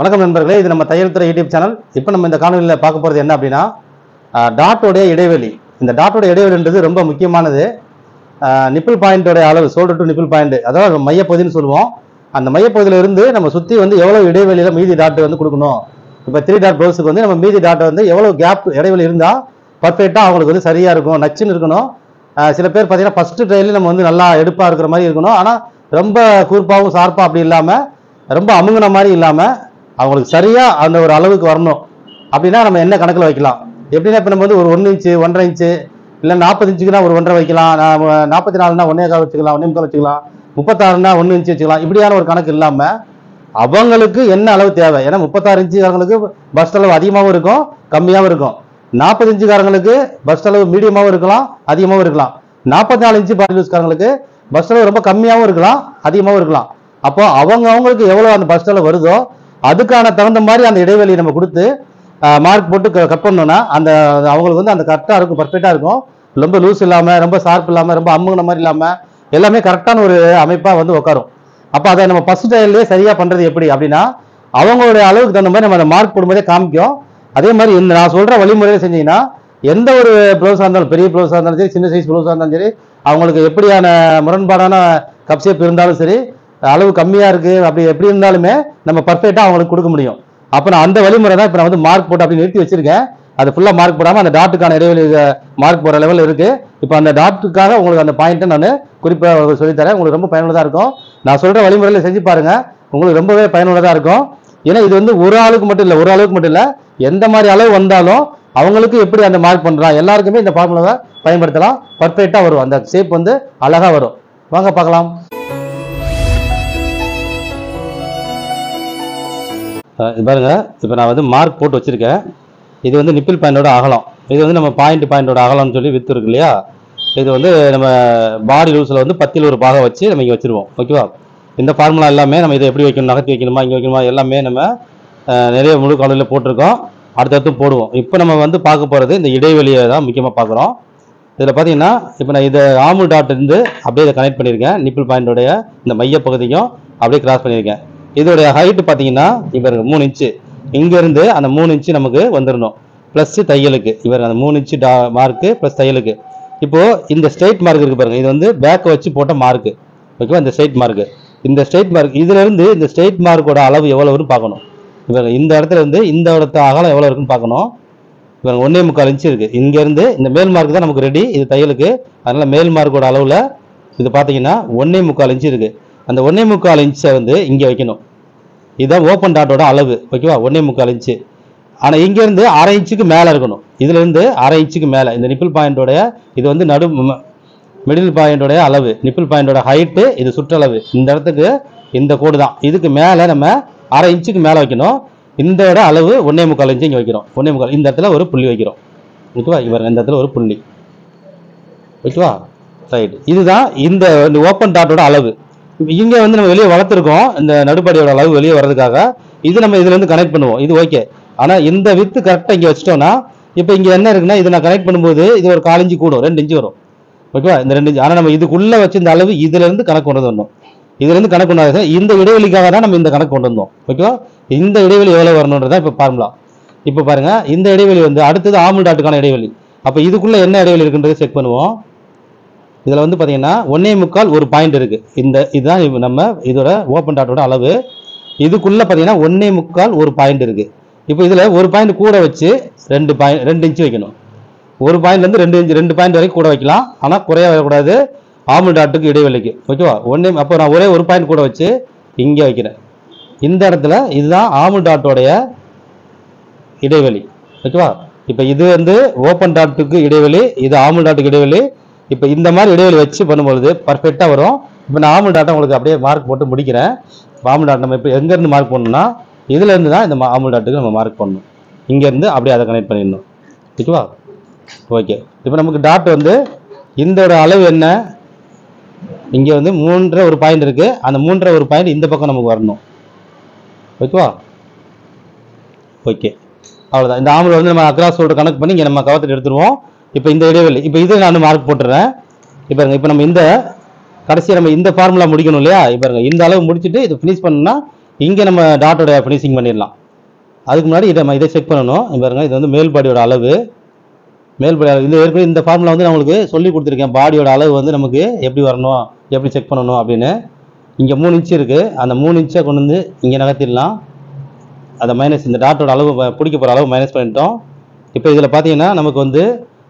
வணக்கம் நண்பர்களே, இது நம்ம தையல் துறை யூடியூப் சேனல். இப்போ நம்ம இந்த காணொலியில் பார்க்க போகிறது என்ன அப்படின்னா, டாட்டோடைய இடைவெளி. இந்த டாட்டோட இடைவெளின்றது ரொம்ப முக்கியமானது. நிப்பிள் பாயிண்டோட அளவு, ஷோல்டர் டு நிப்பிள் பாயிண்ட், அதாவது மையப்பகுதின்னு சொல்லுவோம். அந்த மையப்பகுதியில இருந்து நம்ம சுற்றி வந்து எவ்வளோ இடைவெளியில் மீதி டாட் வந்து கொடுக்கணும். இப்போ 3 டாட் ப்ளவுஸுக்கு வந்து நம்ம மீதி டாட்டை வந்து எவ்வளோ கேப் இடைவெளி இருந்தால் பர்ஃபெக்டாக அவங்களுக்கு வந்து சரியாக இருக்கும், நச்சுன்னு இருக்கணும். சில பேர் பார்த்தீங்கன்னா ஃபஸ்ட்டு ட்ரையல் நம்ம வந்து நல்லா எடுப்பாக இருக்கிற மாதிரி இருக்கணும். ஆனால் ரொம்ப கூர்ப்பாகவும் ஷார்ப்பாக அப்படி இல்லாமல், ரொம்ப அமுங்கின மாதிரி இல்லாமல் அவங்களுக்கு சரியாக அந்த ஒரு அளவுக்கு வரணும். அப்படின்னா நம்ம என்ன கணக்கில் வைக்கலாம் எப்படின்னா, இப்போ நம்ம வந்து ஒரு 1 இன்ச்சு 1.5 இன்ச்சு இல்லை 40 இன்ச்சுக்குனா ஒரு 1.5 வைக்கலாம், 44னா 1.25 வச்சுக்கலாம், 1.25 வச்சுக்கலாம், 36னா 1 இன்ச்சு வச்சுக்கலாம். இப்படியான ஒரு கணக்கு இல்லாமல் அவங்களுக்கு என்ன அளவு தேவை. ஏன்னா 36 இன்ச்சுக்காரங்களுக்கு பஸ்ட் அளவு அதிகமாகவும் இருக்கும், கம்மியாகவும் இருக்கும். 40 இன்ச்சுக்காரங்களுக்கு பஸ்ட் அளவு மீடியமாகவும் இருக்கலாம், அதிகமாகவும் இருக்கலாம். 44 இன்ச்சு பாடி லூஸ்காரங்களுக்கு பஸ்ட் அளவு ரொம்ப கம்மியாகவும் இருக்கலாம், அதிகமாகவும் இருக்கலாம். அப்போ அவங்களுக்கு எவ்வளோ அந்த பஸ்ட் அளவு வருதோ அதுக்கான தகுந்த மாதிரி அந்த இடைவெளியை நம்ம கொடுத்து மார்க் போட்டு கட் பண்ணோம்னா அந்த அவங்களுக்கு வந்து அந்த கரெக்டாக இருக்கும், பர்ஃபெக்டாக இருக்கும். ரொம்ப லூஸ் இல்லாமல், ரொம்ப ஷார்ப் இல்லாமல், ரொம்ப அமுங்கின மாதிரி இல்லாமல் எல்லாமே கரெக்டான ஒரு அமைப்பாக வந்து உட்காரும். அப்போ அதை நம்ம ஃபர்ஸ்ட் டைல்லே சரியாக பண்ணுறது எப்படி அப்படின்னா, அவங்களுடைய அளவுக்கு தகுந்த மாதிரி நம்ம அந்த மார்க் போடும்போதே காமிக்கும். அதே மாதிரி இந்த நான் சொல்கிற வழிமுறையில் செஞ்சீங்கன்னா எந்த ஒரு ப்ளவுஸாக இருந்தாலும், பெரிய ப்ளவுஸாக இருந்தாலும் சரி, சின்ன சைஸ் ப்ளவுஸாக இருந்தாலும் சரி, அவங்களுக்கு எப்படியான முரண்பாடான கப் ஷேப் இருந்தாலும் சரி, அளவு கம்மியாக இருக்குது அப்படி எப்படி இருந்தாலுமே நம்ம பர்ஃபெக்டாக அவங்களுக்கு கொடுக்க முடியும். அப்போ நான் அந்த வழிமுறை தான் இப்போ நான் வந்து மார்க் போட்டு அப்படி நிறுத்தி வச்சிருக்கேன். அது ஃபுல்லாக மார்க் போடாமல் அந்த டாட்டுக்கான இடைவெளி மார்க் போடுற லெவலில் இருக்குது. இப்போ அந்த டாட்டுக்காக உங்களுக்கு அந்த பாயிண்ட்டை நான் குறிப்பாக சொல்லித்தரேன். உங்களுக்கு ரொம்ப பயனுள்ளதாக இருக்கும். நான் சொல்கிற வழிமுறையில் செஞ்சு பாருங்கள், உங்களுக்கு ரொம்பவே பயனுள்ளதாக இருக்கும். ஏன்னா இது வந்து ஒரு ஆளுக்கு மட்டும் இல்லை, எந்த மாதிரி அளவு வந்தாலும் அவங்களுக்கு எப்படி அந்த மார்க் பண்ணுறான் எல்லாருக்குமே இந்த ஃபார்முலாவை பயன்படுத்தலாம். பர்ஃபெக்டாக வரும், அந்த ஷேப் வந்து அழகாக வரும். வாங்க பார்க்கலாம். பாருங்க, இப்போ நான் வந்து மார்க் போட்டு வச்சிருக்கேன். இது வந்து நிப்பிள் பாயிண்டோட அகலம். இது வந்து நம்ம பாயிண்டோட அகலம்னு சொல்லி வித்து இருக்கு இல்லையா. இது வந்து நம்ம பாடி லூஸில் வந்து 10ல் ஒரு பாகம் வச்சு நம்ம இங்கே வச்சிருவோம். ஓகேவா. இந்த ஃபார்முலா எல்லாமே நம்ம இதை எப்படி வைக்கணும், நகர்த்தி வைக்கணுமா, இங்கே வைக்கணுமா, எல்லாமே நம்ம நிறைய முழு காலையில் போட்டிருக்கோம். அடுத்தடுத்து போடுவோம். இப்போ நம்ம வந்து பார்க்க போகிறது இந்த இடைவெளியை தான் முக்கியமாக பார்க்குறோம். இதில் பார்த்தீங்கன்னா இப்போ நான் இதை ஆமு டாட் இருந்து அப்படியே இதை கனெக்ட் பண்ணியிருக்கேன். நிப்பிள் பாயிண்டோடைய இந்த மையப்பகுதிக்கும் அப்படியே கிராஸ் பண்ணியிருக்கேன். இதோடைய ஹைட்டு பார்த்தீங்கன்னா இப்போ 3 இன்ச்சு. இங்கேருந்து அந்த 3 இன்ச்சு நமக்கு வந்துடணும், ப்ளஸ் தையலுக்கு. இவர் அந்த 3 இன்ச்சு மார்க்கு ப்ளஸ் தையலுக்கு. இப்போது இந்த ஸ்ட்ரெயிட் மார்க் இருக்குது பாருங்கள், இது வந்து பேக்கை வச்சு போட்ட மார்க்கு. ஓகேவா. இந்த ஸ்ட்ரெயிட் மார்க்கு, இந்த ஸ்ட்ரெயிட் மார்க் இதிலேருந்து இந்த ஸ்ட்ரெயிட் மார்க்கோட அளவு எவ்வளோன்னு பார்க்கணும். இவங்க இந்த இடத்துல இருந்து இந்த இடத்த அகலம் எவ்வளோ இருக்குன்னு பார்க்கணும். இவங்க 1.25 இன்ச்சு இருக்குது. இங்கேருந்து இந்த மேல் மார்க் தான் நமக்கு ரெடி, இது தையலுக்கு. அதனால் மேல் மார்க்கோட அளவில் இது பார்த்தீங்கன்னா 1.25 இன்ச்சு இருக்குது. அந்த 1.25 இன்ச்சை வந்து இங்கே வைக்கணும். இதுதான் ஓப்பன் டாட்டோட அளவு. ஓகேவா. 1.25 இன்ச்சு. ஆனால் இங்கேருந்து 1/2 இன்ச்சுக்கு மேலே இருக்கணும். இதுலேருந்து 1/2 இன்ச்சுக்கு மேலே இந்த நிப்பிள் பாயிண்டோடைய இது வந்து மிடில் பாயிண்டோடைய அளவு, நிப்பிள் பாயிண்டோட ஹைட்டு, இது சுற்றளவு. இந்த இடத்துக்கு இந்த கோடு தான். இதுக்கு மேலே நம்ம 1/2 இன்ச்சுக்கு மேலே வைக்கணும். இந்த அளவு 1.25 இன்ச்சு இங்கே வைக்கிறோம். 1.25 இந்த இடத்துல ஒரு புள்ளி வைக்கிறோம். ஓகேவா. இவர் இந்த இடத்துல ஒரு புள்ளி. ஓகேவா. ரைட். இதுதான் இந்த ஓப்பன் டாட்டோட அளவு. இங்கே வந்து நம்ம வெளியே வளர்த்துருக்கோம், இந்த நடுப்படியோட அளவு வெளியே வர்றதுக்காக. இது நம்ம இதுலேருந்து கனெக்ட் பண்ணுவோம். இது ஓகே. ஆனால் இந்த வித்து கரெக்டாக இங்கே வச்சிட்டோம்னா இப்போ இங்கே என்ன இருக்குன்னா, இது நான் கனெக்ட் பண்ணும்போது இது ஒரு 1/4 இன்ச்சு கூடும், 2 இன்ச்சு வரும். ஓகேவா. இந்த 2 இன்ச்சு. ஆனால் நம்ம இதுக்குள்ளே வச்சு இந்த அளவு இதுலேருந்து கணக்கு கொண்டு வரணும். இதுலேருந்து கணக்கு கொண்டாது. இந்த இடைவெளிக்காக தான் நம்ம இந்த கணக்கு கொண்டு வந்தோம். ஓகேவா. இந்த இடைவெளி எவ்வளோ வரணுன்றதா இப்போ ஃபார்முலா. இப்போ பாருங்கள், இந்த இடைவெளி வந்து அடுத்தது ஆமுல் டாட்டுக்கான இடைவெளி. அப்போ இதுக்குள்ளே என்ன இடைவெளி இருக்குன்றதை செக் பண்ணுவோம். இதில் வந்து பார்த்தீங்கன்னா 1.25 ஒரு பாயிண்ட் இருக்குது. இதுதான் நம்ம இதோட ஓப்பன் டாட்டோட அளவு. இதுக்குள்ளே பார்த்தீங்கன்னா 1.25 ஒரு பாயிண்ட் இருக்குது. இப்போ இதில் ஒரு பாயிண்ட் கூட வச்சு 2 இன்ச்சு வைக்கணும். ஒரு பாயிண்ட்லேருந்து 2 பாயிண்ட் வரைக்கும் கூட வைக்கலாம், ஆனால் குறைய வரக்கூடாது ஆமுல் டாட்டுக்கு இடைவெளிக்கு. ஓகேவா. அப்போ நான் ஒரே ஒரு பாயிண்ட் கூட வச்சு இங்கே வைக்கிறேன். இந்த இடத்துல இதுதான் ஆமுல் டாட்டோடைய இடைவெளி. ஓகேவா. இப்போ இது வந்து ஓப்பன் டாட்டுக்கு இடைவெளி, இது ஆமுல் டாட்டுக்கு இடைவெளி. இப்போ இந்த மாதிரி இடைவெளி வச்சு பண்ணும்பொழுது பர்ஃபெக்டாக வரும். இப்போ நான் ஆமுல் டாட்டை உங்களுக்கு அப்படியே மார்க் போட்டு முடிக்கிறேன். ஆமுல் டாட் நம்ம இப்போ எங்கேருந்து மார்க் பண்ணணும்னா இதுலேருந்து தான் இந்த ஆமுல் டாட்டுக்கு நம்ம மார்க் பண்ணணும். இங்கேருந்து அப்படியே அதை கனெக்ட் பண்ணிடணும். ஓகேவா. ஓகே. இப்போ நமக்கு டாட் வந்து இதோட அளவு என்ன, இங்கே வந்து 3.5 ஒரு பாயிண்ட் இருக்குது. அந்த 3.5 ஒரு பாயிண்ட் இந்த பக்கம் நமக்கு வரணும். ஓகேவா. ஓகே. அவ்வளோதான். இந்த ஆமுல் வந்து நம்ம அக்ராஸ் ஷோல்டர் கனெக்ட் பண்ணி இங்கே நம்ம கவர்த்துட்டு எடுத்துருவோம். இப்போ இந்த இடைவெளி, இப்போ இதை நான் மார்க் போட்டுறேன். இப்போ நம்ம இந்த கடைசியாக நம்ம இந்த ஃபார்முலா முடிக்கணும் இல்லையா. இப்போ இந்த அளவு முடிச்சுட்டு இது ஃபினிஷ் பண்ணணும்னா இங்கே நம்ம டாட்டோட ஃபினிஷிங் பண்ணிடலாம். அதுக்கு முன்னாடி இதை செக் பண்ணணும். பாருங்க, இது வந்து மேல் பாடியோட அளவு. மேல் பாடி அளவு இந்த ஏற்கனவே இந்த ஃபார்முலா வந்து நான் உங்களுக்கு சொல்லி கொடுத்துருக்கேன். பாடியோட அளவு வந்து நமக்கு எப்படி வரணும், எப்படி செக் பண்ணணும் அப்படின்னு. இங்கே 3 இன்ச்சு இருக்குது. அந்த 3 இன்ச்சை கொண்டு வந்து இங்கே நகர்த்திடலாம். அதை மைனஸ், இந்த டாட்டோட அளவு பிடிக்க போகிற அளவு மைனஸ் பண்ணிட்டோம். இப்போ இதில் பார்த்தீங்கன்னா நமக்கு வந்து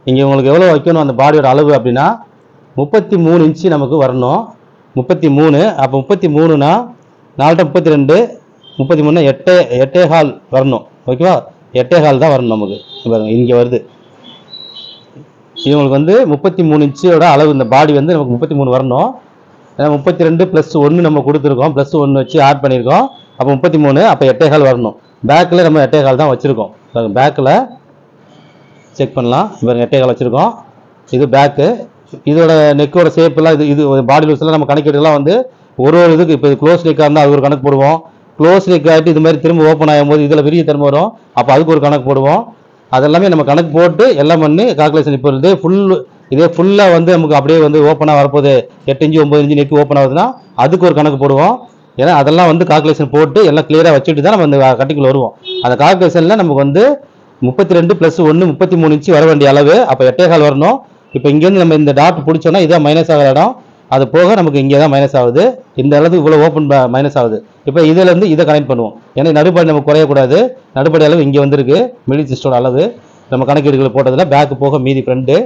இங்கே உங்களுக்கு எவ்வளோ வைக்கணும் அந்த பாடியோட அளவு அப்படின்னா 33 இன்ச்சு நமக்கு வரணும். 33. அப்போ 33னா 4 32, 33 8 கால் வரணும். ஓகேவா, 8 கால் தான் வரணும் நமக்கு. பாருங்க இங்கே வருது. இவங்களுக்கு வந்து 33 இன்ச்சோட அளவு இந்த பாடி வந்து நமக்கு 33 வரணும். ஏன்னா 32 + 1 நம்ம கொடுத்துருக்கோம், +1 வச்சு ஆட் பண்ணியிருக்கோம். அப்போ 33, அப்போ 8 கால் வரணும். பேக்கில் நம்ம 8 கால் தான் வச்சுருக்கோம். பேக்கில் செக் பண்ணலாம். பாருங்க 8 கால் வச்சுருக்கோம். இது பேக்கு. இதோட நெக்கோட ஷேப்பெல்லாம் இது பாடி லூஸ்லாம் நம்ம கணக்கெடுக்கலாம் வந்து ஒரு இதுக்கு. இப்போ இது க்ளோஸ் நெக்காக இருந்தால் அது ஒரு கணக்கு போடுவோம். க்ளோஸ் நெக் ஆகிட்டு இது மாதிரி திரும்ப ஓப்பன் ஆகும்போது இதில் விரிய திரும்ப வரும். அப்போ அதுக்கு ஒரு கணக்கு போடுவோம். அதெல்லாமே நம்ம கணக்கு போட்டு எல்லாம் பண்ணி கால்குலேஷன். இப்போ இதே ஃபுல்லாக வந்து நமக்கு அப்படியே வந்து ஓப்பனாக வரப்போகுது, 8 இன்ச்சு 9 இன்ச்சு நெக் ஓப்பன் ஆகுதுன்னா அதுக்கு ஒரு கணக்கு போடுவோம். ஏன்னா அதெல்லாம் வந்து கால்குலேஷன் போட்டு எல்லாம் கிளியராக வச்சுட்டு தான் நம்ம அந்த கட்டிக்குள்ள வருவோம். அந்த கால்குலேஷனில் நமக்கு வந்து 32 + 1 33 இன்ச்சு வர வேண்டிய அளவு. அப்போ 8 கால் வரணும். இப்போ இங்கேருந்து நம்ம இந்த டாட் பிடிச்சோன்னா இதான் மைனஸ் ஆகிற இடம். அது போக நமக்கு இங்கே தான் மைனஸ் ஆகுது. இந்த அளவுக்கு இவ்வளோ ஓப்பன் மைனஸ் ஆகுது. இப்போ இதிலேருந்து இதை கனெக்ட் பண்ணுவோம். ஏன்னா நடுப்பாடி நமக்கு குறையக்கூடாது. நடுப்பாடி அளவு இங்கே வந்திருக்கு. மிடில் சிஸ்டோட அளவு நம்ம கணக்கீடுகளை போட்டதில் பேக்கு போக மீதி ஃப்ரெண்டு.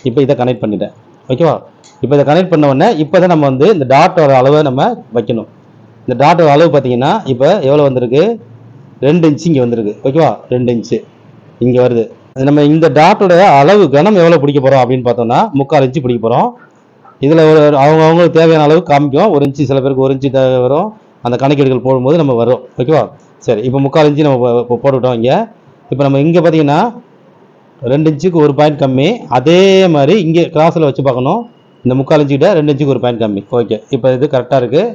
இப்போ இதை கனெக்ட் பண்ணிட்டேன். ஓகேவா, இப்போ இதை கனெக்ட் பண்ண உடனே இப்போ தான் நம்ம வந்து இந்த டாட்டோட அளவை நம்ம வைக்கணும். இந்த டாட்டோட அளவு பார்த்தீங்கன்னா இப்போ எவ்வளோ வந்திருக்கு, 2 இன்ச்சு இங்கே வந்திருக்கு. ஓகேவா, 2 இன்ச்சு இங்கே வருது. நம்ம இந்த டாட்டோட அளவு கனம் எவ்வளோ பிடிக்க போகிறோம் அப்படின்னு பார்த்தோம்னா 3/4 இன்ச்சு பிடிக்க போகிறோம். இதில் ஒரு அவங்களுக்கு தேவையான அளவு காமிக்கும். 1 இன்ச்சு, சில பேருக்கு 1 இன்ச்சு தேவை வரும். அந்த கணக்கீடுகள் போடும்போது நம்ம வரும். ஓகேவா, சரி. இப்போ 3/4 இன்ச்சு நம்ம போட்டுவிட்டோம் இங்கே. இப்போ நம்ம இங்கே பார்த்தீங்கன்னா 2 இன்ச்சுக்கு 1 பாயிண்ட் கம்மி. அதே மாதிரி இங்கே கிராஸில் வச்சு பார்க்கணும். இந்த 3/4 இன்ச்சுக்கிட்ட 2 இன்ச்சுக்கு 1 பாயிண்ட் கம்மி. ஓகே, இப்போ இது கரெக்டாக இருக்குது.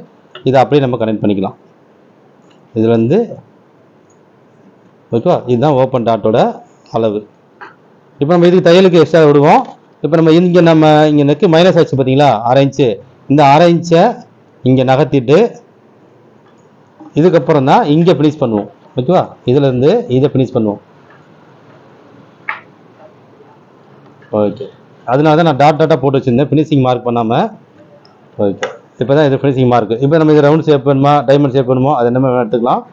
இதை அப்படியே நம்ம கனெக்ட் பண்ணிக்கலாம். இதில் வந்து ஓகேவா, இதுதான் ஓப்பன் டாட்டோட அளவு. இப்போ நம்ம இதுக்கு தையலுக்கு எக்ஸ்ட்ரா விடுவோம். இப்போ நம்ம இங்கே நெக்கு மைனஸ் ஆச்சு பார்த்தீங்களா, 1/2 இன்ச்சு. இந்த 1/2 இன்ச்சை இங்கே நகர்த்திட்டு இதுக்கப்புறம் தான் இங்கே ஃபினிஷ் பண்ணுவோம். ஓகேவா, இதிலேருந்து இதை ஃபினிஷ் பண்ணுவோம். ஓகே, அதனால தான் நான் டாட்டாக போட்டு வச்சுருந்தேன், ஃபினிஷிங் மார்க் பண்ணாமல். ஓகே, இப்போ தான் இது ஃபினிஷிங் மார்க். இப்போ நம்ம இது ரவுண்ட் ஷேப் வேணுமா, டைமண்ட் ஷேப் வேணுமோ அது என்ன எடுத்துக்கலாம்.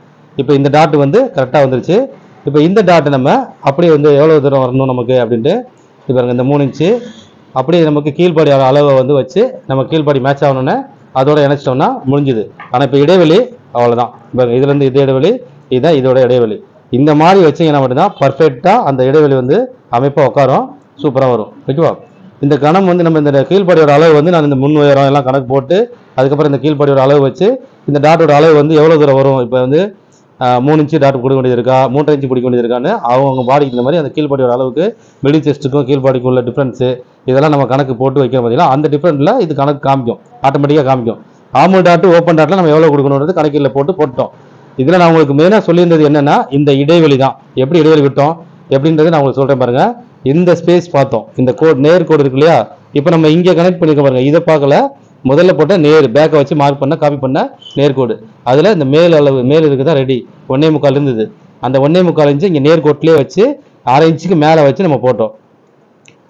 இப்போ இந்த டாட் வந்து கரெக்டாக வந்துருச்சு. இப்போ இந்த டாட்டை நம்ம அப்படியே வந்து எவ்வளோ தூரம் வரணும் நமக்கு அப்படின்ட்டு இப்போ இந்த 3 இன்ச்சு அப்படியே நமக்கு கீழ்பாடி அளவை வந்து வச்சு நம்ம கீழ்பாடி மேட்ச் ஆகணுன்னு அதோட இணைச்சிட்டோம்னா முடிஞ்சுது. ஆனால் இப்போ இடைவெளி அவ்வளோதான். இப்போ இதுலேருந்து இது இடைவெளி, இதுதான் இதோட இடைவெளி. இந்த மாதிரி வச்சிங்கன்னா மட்டும்தான் பர்ஃபெக்டாக அந்த இடைவெளி வந்து அமைப்பாக உட்காரும், சூப்பராக வரும். ஓகேவா, இந்த கணம் வந்து நம்ம இந்த கீழ்பாடியோட அளவு வந்து நான் இந்த முன் உயரம் எல்லாம் கணக்கு போட்டு அதுக்கப்புறம் இந்த கீழ்பாடியோட அளவு வச்சு இந்த டாட்டோட அளவு வந்து எவ்வளோ தூரம் வரும். இப்போ வந்து 3 இன்ச்சு டாட் கொடுக்க வேண்டியது இருக்கா, 3.5 இன்ச்சு பிடிக்க வேண்டியது இருக்கான்னு அவங்க பாடிக்கு இந்த மாதிரி அந்த கீழ்பாடியோட அளவுக்கு மிடில் செஸ்ட்டுக்கும் கீழ்பாடிக்கும் உள்ள டிஃப்ரென்ஸு இதெல்லாம் நம்ம கணக்கு போட்டு வைக்க பார்த்தீங்கன்னா அந்த டிஃப்ரெண்ட்டில் இது கணக்கு காமிக்கும், ஆட்டோமேட்டிக்காக காமிக்கும். ஆமுல் டாட்டு ஓப்பன் டாட்டில் நம்ம எவ்வளோ கொடுக்கணுன்றது கணக்கில் போட்டோம். இதில் நான் உங்களுக்கு மெயினாக சொல்லியிருந்தது என்னென்னா இந்த இடைவெளி தான். எப்படி இடைவெளி விட்டோம் எப்படின்றது நான் உங்களுக்கு சொல்கிறேன் பாருங்கள். இந்த ஸ்பேஸ் பார்த்தோம், இந்த கோட் நேர் கோடு இருக்கு இல்லையா. இப்போ நம்ம இங்கே கனெக்ட் பண்ணிக்க பாருங்கள். இதை பார்க்கல, முதல்ல போட்ட நேர் பேக்கை வச்சு மார்க் பண்ண காப்பி பண்ண நேர்கோடு. அதில் இந்த மேல் அளவு மேல் இருக்குதா ரெடி 1.25 இருந்தது. அந்த 1.25 இன்ச்சு இங்கே நேர்கோட்டிலே வச்சு 1/2 இன்ச்சுக்கு மேலே வச்சு நம்ம போட்டோம்.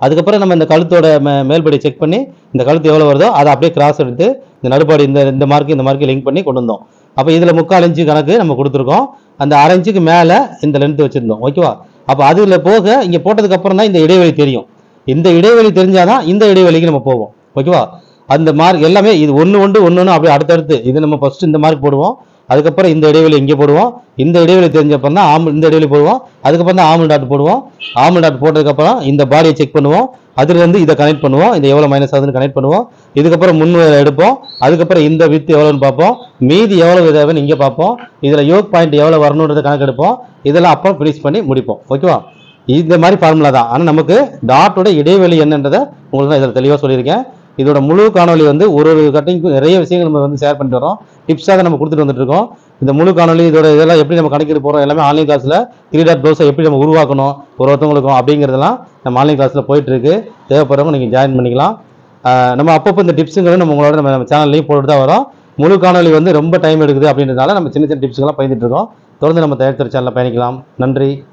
அதுக்கப்புறம் நம்ம இந்த கழுத்தோட மேல்படி செக் பண்ணி இந்த கழுத்து எவ்வளோ வருதோ அதை அப்படியே கிராஸ் எடுத்து இந்த நடுப்பாடி இந்த மார்க்கு லிங்க் பண்ணி கொண்டு வந்தோம். அப்போ இதில் 3/4 இன்ச்சு கணக்கு நம்ம கொடுத்துருக்கோம். அந்த 1/2 இன்ச்சுக்கு மேலே இந்த லென்த் வச்சுருந்தோம். ஓகேவா, அப்போ அதில் போக இங்கே போட்டதுக்கப்புறம் தான் இந்த இடைவெளி தெரியும். இந்த இடைவெளி தெரிஞ்சாதான் இந்த இடைவெளிக்கு நம்ம போவோம். ஓகேவா, அந்த மார்க் எல்லாமே இது ஒன்று அப்படியே அடுத்தடுத்து இது நம்ம ஃபர்ஸ்ட் இந்த மார்க் போடுவோம். அதுக்கப்புறம் இந்த இடைவெளி இங்கே போடுவோம். இந்த இடைவெளி தெரிஞ்சப்பறம் தான் இந்த இடைவெளி போடுவோம். அதுக்கப்புறம் தான் ஆமுல் டாட் போடுவோம். ஆமுல் டாட் போட்டதுக்கப்புறம் இந்த பாடியை செக் பண்ணுவோம். அதுலேருந்து இதை கனெக்ட் பண்ணுவோம். இந்த எவ்வளோ மைனஸ் ஆகுதுன்னு கனெக்ட் பண்ணுவோம். இதுக்கப்புறம் முன் எடுப்போம். அதுக்கப்புறம் இந்த வித் எவ்வளோன்னு பார்ப்போம். மீதி எவ்வளோ தேவைன்னு இங்கே பார்ப்போம். இதில் யோக் பாயிண்ட் எவ்வளோ வரணுன்றதை கணக்கு எடுப்போம். இதெல்லாம் அப்புறம் ஃபினிஷ் பண்ணி முடிப்போம். ஓகேவா, இந்த மாதிரி ஃபார்முலா தான். ஆனால் நமக்கு டாட்டோட இடைவெளி என்னன்றதை உங்களுக்கு நான் இதில் தெளிவாக சொல்லியிருக்கேன். இதோட முழு காணொலி வந்து ஒரு கட்டிங்க்கும் நிறைய விஷயங்கள் நம்ம வந்து ஷேர் பண்ணிட்டு வரோம். டிப்ஸாக நம்ம கொடுத்துட்டு வந்துட்டு இருக்கோம். இந்த முழு காணொலி இதோட இதெல்லாம் எப்படி நம்ம கணக்கிட்டு போகிறோம் எல்லாமே ஆன்லைன் கிளாஸில் 3 டாட் ப்ளவுஸை எப்படி நம்ம உருவாக்கணும் ஒருத்தவங்களுக்கும் அப்படிங்கிறதெல்லாம் நம்ம ஆன்லைன் கிளாஸில் போயிட்டுருக்கு. தேவைப்படுறவங்க நீங்கள் ஜாயின் பண்ணிக்கலாம். நம்ம அப்பப்போ இந்த டிப்ஸுங்கிறது நம்ம உங்களோட நம்ம சேனல்லையும் போட்டுட்டு தான் வரோம். முழு காணொலி வந்து ரொம்ப டைம் எடுக்குது அப்படின்றதுனால நம்ம சின்ன சின்ன டிப்ஸ்கள்லாம் பயந்துட்டு இருக்கோம். தொடர்ந்து நம்ம தயாரித்தர் சேனலில் பயணிக்கலாம். நன்றி.